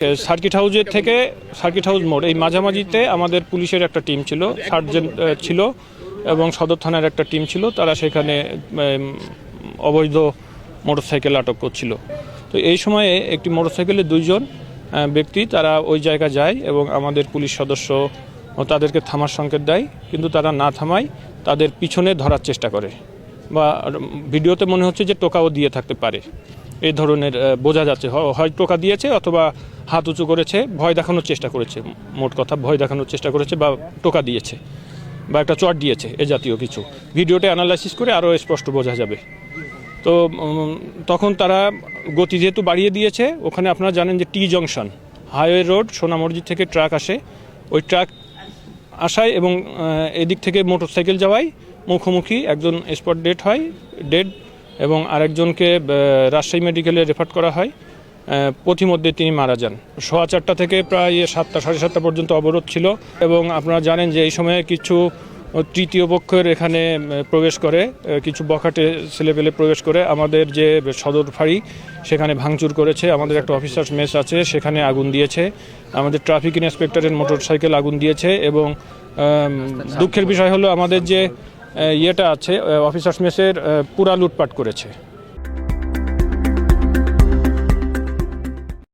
Circuit house মোড় এই মাঝামাঝিতে আমাদের পুলিশের একটা টিম ছিল, সার্জেন্ট ছিল এবং সদর থানার একটা টিম ছিল। তারা সেখানে অবৈধ মোটরসাইকেল আটক করছিল। তো এই সময়ে একটি মোটরসাইকেলে দুইজন ব্যক্তি তারা ওই জায়গায় যায় এবং আমাদের পুলিশ সদস্য তাদেরকে থামার সংকেত দেয়, কিন্তু তারা না থামায় তাদের পিছনে ধরার চেষ্টা করে, বা ভিডিওতে মনে হচ্ছে যে টোকাও দিয়ে থাকতে পারে। এই ধরনের বোঝা যাচ্ছে, হয় টোকা দিয়েছে অথবা হাত উঁচু করেছে, ভয় দেখানোর চেষ্টা করেছে, মোট কথা ভয় দেখানোর চেষ্টা করেছে, বা টোকা দিয়েছে বা একটা চট দিয়েছে, এ জাতীয় কিছু। ভিডিওটা অ্যানালাইসিস করে আরও স্পষ্ট বোঝা যাবে। তো তখন তারা গতি যেহেতু বাড়িয়ে দিয়েছে, ওখানে আপনারা জানেন যে টি জংশন হাইওয়ে রোড, সোনামসজিদ থেকে ট্রাক আসে, ওই ট্রাক আসায় এবং এদিক থেকে মোটরসাইকেল যাওয়ায় মুখোমুখি একজন স্পট ডেড এবং আরেকজনকে রাজশাহী মেডিকেলে রেফার করা হয়। পথিমধ্যে তিনি মারা যান। 4:15 থেকে প্রায় 7টা, 7:30 পর্যন্ত অবরোধ ছিল এবং আপনারা জানেন যে এই সময়ে কিছু তৃতীয় পক্ষের এখানে প্রবেশ করে, কিছু বখাটে ছেলেপেলে প্রবেশ করে আমাদের যে সদর ফাঁড়ি সেখানে ভাঙচুর করেছে। আমাদের একটা অফিসার্স মেস আছে, সেখানে আগুন দিয়েছে। আমাদের ট্রাফিক ইন্সপেক্টরের মোটরসাইকেল আগুন দিয়েছে এবং দুঃখের বিষয় হলো আমাদের যে ইয়েটা আছে অফিসার্স মেসের পুরা লুটপাট করেছে।